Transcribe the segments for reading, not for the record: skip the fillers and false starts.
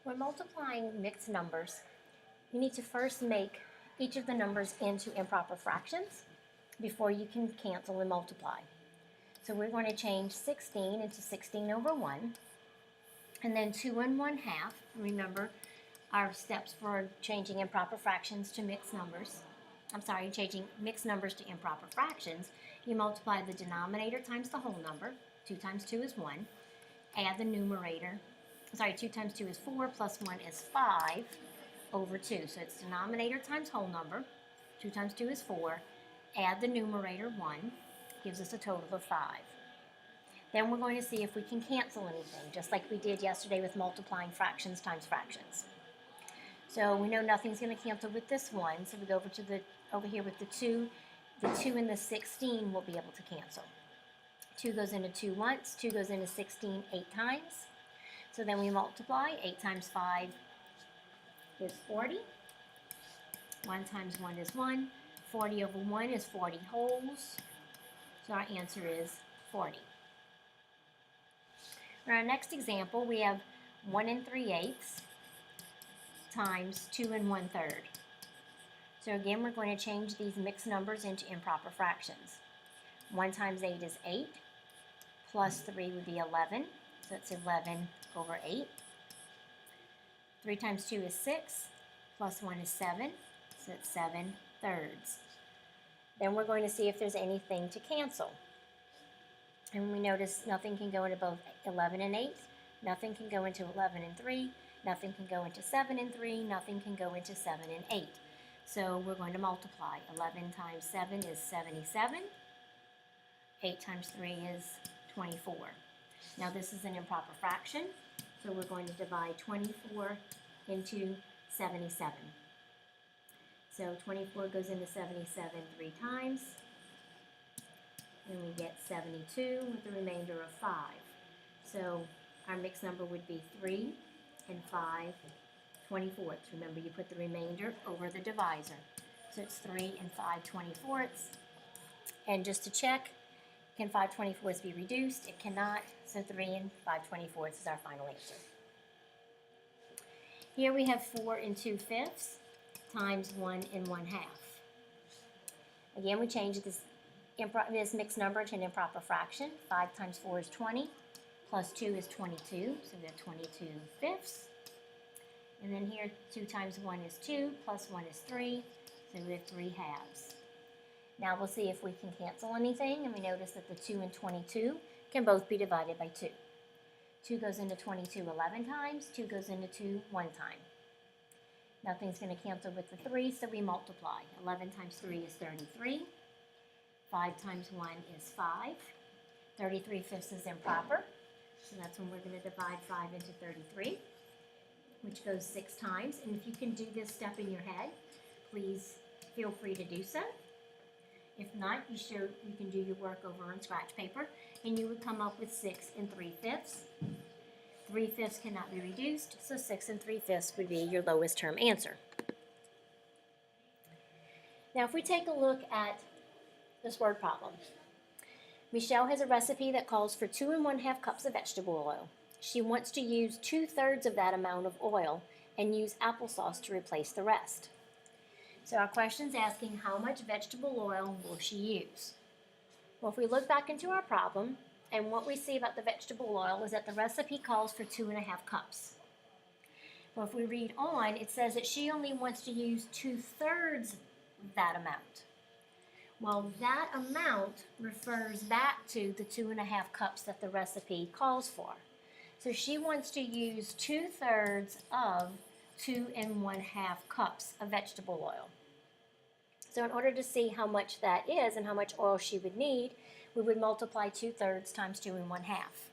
When multiplying mixed numbers, you need to first make each of the numbers into improper fractions before you can cancel and multiply. So we're going to change 16 into 16 over 1, and then 2 and 1/2. Remember our steps for changing improper fractions to mixed numbers. Changing mixed numbers to improper fractions. You multiply the denominator times the whole number. 2 times 2 is 1. Add the numerator. 2 times 2 is 4, plus 1 is 5 over 2. So it's denominator times whole number. 2 times 2 is 4. Add the numerator, 1. Gives us a total of 5. Then we're going to see if we can cancel anything, just like we did yesterday with multiplying fractions times fractions. So we know nothing's going to cancel with this 1, so we go over here with the 2. The 2 and the 16 will be able to cancel. 2 goes into 2 once, 2 goes into 16 8 times. So then we multiply. 8 times 5 is 40. 1 times 1 is 1. 40 over 1 is 40 wholes. So our answer is 40. In our next example, we have 1 3/8 times 2 1/3. So again, we're going to change these mixed numbers into improper fractions. 1 times 8 is 8, plus 3 would be 11, so it's 11 over 8. 3 times 2 is 6, plus 1 is 7, so it's 7/3. Then we're going to see if there's anything to cancel. And we notice nothing can go into both 11 and 8, nothing can go into 11 and 3, nothing can go into 7 and 3, nothing can go into 7 and 8. So we're going to multiply. 11 times 7 is 77. 8 times 3 is 24. Now this is an improper fraction, so we're going to divide 24 into 77. So 24 goes into 77 3 times, and we get 72 with the remainder of 5. So our mixed number would be 3 and 5 24ths. Remember, you put the remainder over the divisor. So it's 3 and 5 24ths. And just to check, can 5 24ths be reduced? It cannot, so 3 and 5 24ths is our final answer. Here we have 4 and 2/5 times 1 and 1/2. Again, we change this mixed number to an improper fraction. 5 times 4 is 20, plus 2 is 22, so we have 22/5. And then here, 2 times 1 is 2, plus 1 is 3, so we have 3/2. Now we'll see if we can cancel anything, and we notice that the 2 and 22 can both be divided by 2. 2 goes into 22 11 times, 2 goes into 2 1 time. Nothing's going to cancel with the 3, so we multiply. 11 times 3 is 33. 5 times 1 is 5. 33/5 is improper, so that's when we're going to divide 5 into 33, which goes 6 times. And if you can do this step in your head, please feel free to do so. If not, you can do your work over on scratch paper, and you would come up with 6 and 3/5. 3/5 cannot be reduced, so 6 and 3/5 would be your lowest term answer. Now if we take a look at this word problem, Michelle has a recipe that calls for 2 1/2 cups of vegetable oil. She wants to use 2/3 of that amount of oil and use applesauce to replace the rest. So our question is asking how much vegetable oil will she use? Well, if we look back into our problem, and what we see about the vegetable oil is that the recipe calls for 2 1/2 cups. Well, if we read on, it says that she only wants to use 2/3 of that amount. Well, that amount refers back to the 2 1/2 cups that the recipe calls for. So she wants to use 2/3 of 2 1/2 cups of vegetable oil. So in order to see how much that is and how much oil she would need, we would multiply 2/3 times 2 1/2.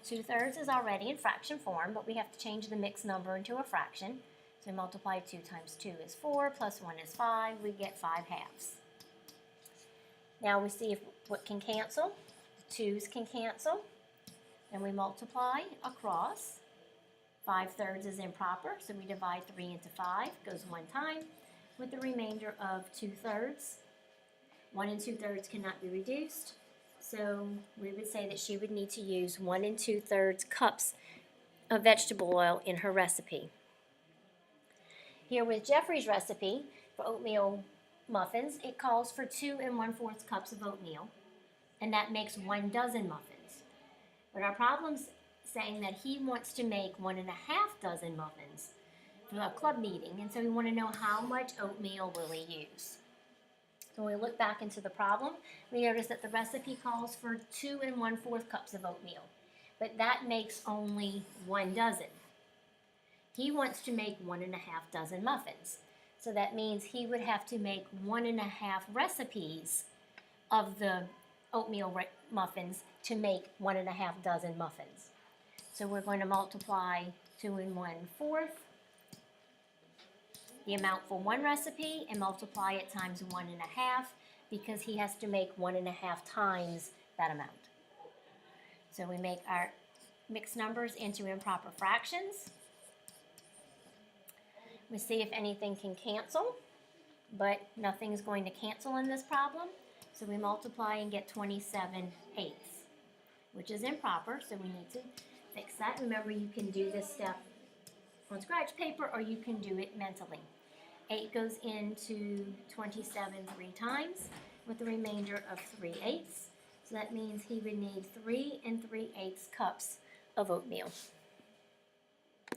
2/3 is already in fraction form, but we have to change the mixed number into a fraction. So we multiply 2 times 2 is 4, plus 1 is 5, we get 5/2. Now we see what can cancel. The 2's can cancel. And we multiply across. 5/3 is improper, so we divide 3 into 5, goes 1 time, with the remainder of 2/3. 1 and 2/3 cannot be reduced, so we would say that she would need to use 1 2/3 cups of vegetable oil in her recipe. Here with Jeffrey's recipe for oatmeal muffins, it calls for 2 1/4 cups of oatmeal, and that makes 1 dozen muffins. But our problem's saying that he wants to make 1 1/2 dozen muffins for a club meeting, and so we want to know how much oatmeal will he use. So when we look back into the problem, we notice that the recipe calls for 2 1/4 cups of oatmeal, but that makes only 1 dozen. He wants to make 1 1/2 dozen muffins, so that means he would have to make 1 1/2 recipes of the oatmeal muffins to make 1 1/2 dozen muffins. So we're going to multiply 2 1/4, the amount for one recipe, and multiply it times 1 1/2 because he has to make 1 1/2 times that amount. So we make our mixed numbers into improper fractions. We see if anything can cancel, but nothing's going to cancel in this problem. So we multiply and get 27/8, which is improper, so we need to fix that. Remember, you can do this step on scratch paper or you can do it mentally. 8 goes into 27 3 times with a remainder of 3/8. So that means he would need 3 3/8 cups of oatmeal.